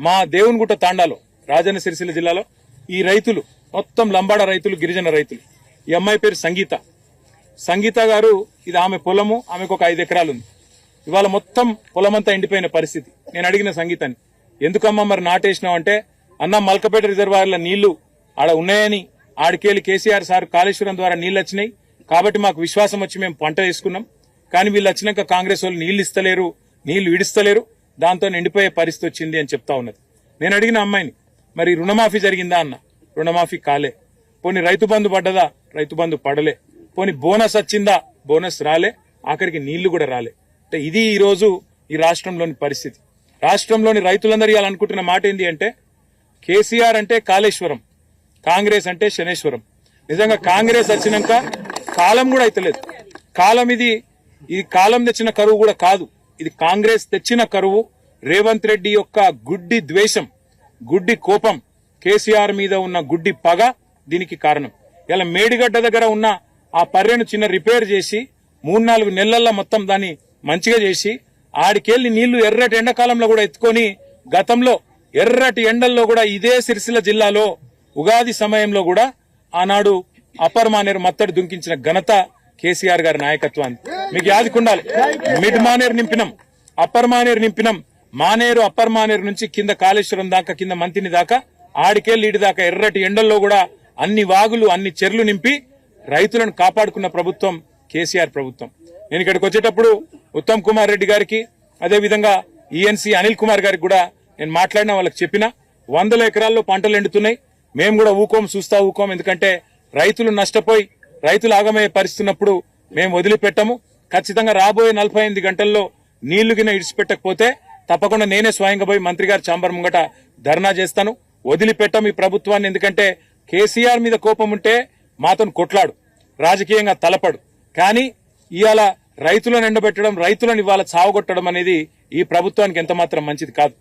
మా దేవునిగుట్ట తాండాలో రాజన్న సిరిసిల్ల జిల్లాలో ఈ రైతులు మొత్తం లంబాడ రైతులు, గిరిజన రైతులు. ఈ అమ్మాయి పేరు సంగీత గారు. ఇది ఆమె పొలము, ఆమెకు ఒక 5 ఎకరాలు ఉంది. ఇవాళ మొత్తం పొలమంతా ఎండిపోయిన పరిస్థితి. నేను అడిగిన సంగీతని, ఎందుకమ్మా మరి నాటేసినావు అంటే, అన్న మల్కపేట రిజర్వాయర్ల నీళ్లు ఆడ ఉన్నాయని, ఆడికేలి కేసీఆర్ సార్ కాళేశ్వరం ద్వారా నీళ్లు వచ్చినాయి కాబట్టి మాకు విశ్వాసం వచ్చి మేము పంట వేసుకున్నాం. కానీ వీళ్ళు వచ్చినాక కాంగ్రెస్ వాళ్ళు నీళ్లు ఇస్తలేరు, నీళ్లు విడిస్తలేరు, దాంతో ఎండిపోయే పరిస్థితి వచ్చింది అని చెప్తా ఉన్నది. నేను అడిగిన అమ్మాయిని, మరి రుణమాఫీ జరిగిందా అన్న. రుణమాఫీ కాలే. పోనీ రైతు బంధు పడ్డదా? రైతు బంధు పడలే. పోనీ బోనస్ వచ్చిందా? బోనస్ రాలే. ఆఖరికి నీళ్లు కూడా రాలే. అంటే ఇది ఈ రోజు ఈ రాష్ట్రంలోని పరిస్థితి. రాష్ట్రంలోని రైతులందరూ ఇవాళ అనుకుంటున్న మాట ఏంటి అంటే, కేసీఆర్ అంటే కాళేశ్వరం, కాంగ్రెస్ అంటే శనేశ్వరం. నిజంగా కాంగ్రెస్ వచ్చినాక కాలం కూడా అయితలేదు. కాలం ఇది కాలం తెచ్చిన కరువు కూడా కాదు, ఇది కాంగ్రెస్ తెచ్చిన కరువు. రేవంత్ రెడ్డి యొక్క గుడ్డి ద్వేషం, గుడ్డి కోపం, కేసీఆర్ మీద ఉన్న గుడ్డి పగ దీనికి కారణం. ఇలా మేడిగడ్డ దగ్గర ఉన్న ఆ పర్రెను చిన్న రిపేర్ చేసి 3-4 నెలల్లో మొత్తం దాన్ని మంచిగా చేసి ఆడికెళ్లి నీళ్లు ఎర్రటి ఎండాకాలంలో కూడా ఎత్తుకొని, గతంలో ఎర్రటి ఎండల్లో కూడా ఇదే సిరిసిల్ల జిల్లాలో ఉగాది సమయంలో కూడా ఆనాడు అప్పర్ మానేరు మత్తడి దుంకించిన ఘనత కేసీఆర్ గారి నాయకత్వాన్ని మీకు యాదికుండాలి. మిడ్ మానేరు నింపినాం, అప్పర్ మానేరు నింపినాం. మానేరు అప్పర్ మానేరు నుంచి కింద కాళేశ్వరం దాకా, కింద మంతిని దాకా, ఆడికెళ్లి ఇడి దాకా ఎర్రటి ఎండల్లో కూడా అన్ని వాగులు, అన్ని చెర్లు నింపి రైతులను కాపాడుకున్న ప్రభుత్వం కేసీఆర్ ప్రభుత్వం. నేను ఇక్కడికి వచ్చేటప్పుడు ఉత్తమ్ కుమార్ రెడ్డి గారికి, అదేవిధంగా ఈఎన్సీ అనిల్ కుమార్ గారికి కూడా నేను మాట్లాడినా, వాళ్ళకి చెప్పిన 100 ఎకరాల్లో పంటలు ఎండుతున్నాయి, మేము కూడా చూస్తా ఊకోం. ఎందుకంటే రైతులు నష్టపోయి రైతులు ఆగమయ్యే పరిస్థితున్నప్పుడు మేము వదిలిపెట్టము. ఖచ్చితంగా రాబోయే 48 గంటల్లో నీళ్లు గిన ఇడిచిపెట్టకపోతే తప్పకుండా నేనే స్వయంగా పోయి మంత్రి గారి ఛాంబర్ ముంగట ధర్నా చేస్తాను. వదిలిపెట్టం ఈ ప్రభుత్వాన్ని. ఎందుకంటే కేసీఆర్ మీద కోపం ఉంటే మాతో కొట్లాడు, రాజకీయంగా తలపడు. కానీ ఇవాళ రైతులను ఎండబెట్టడం, రైతులను ఇవాళ చావగొట్టడం అనేది ఈ ప్రభుత్వానికి ఎంత మాత్రం మంచిది కాదు.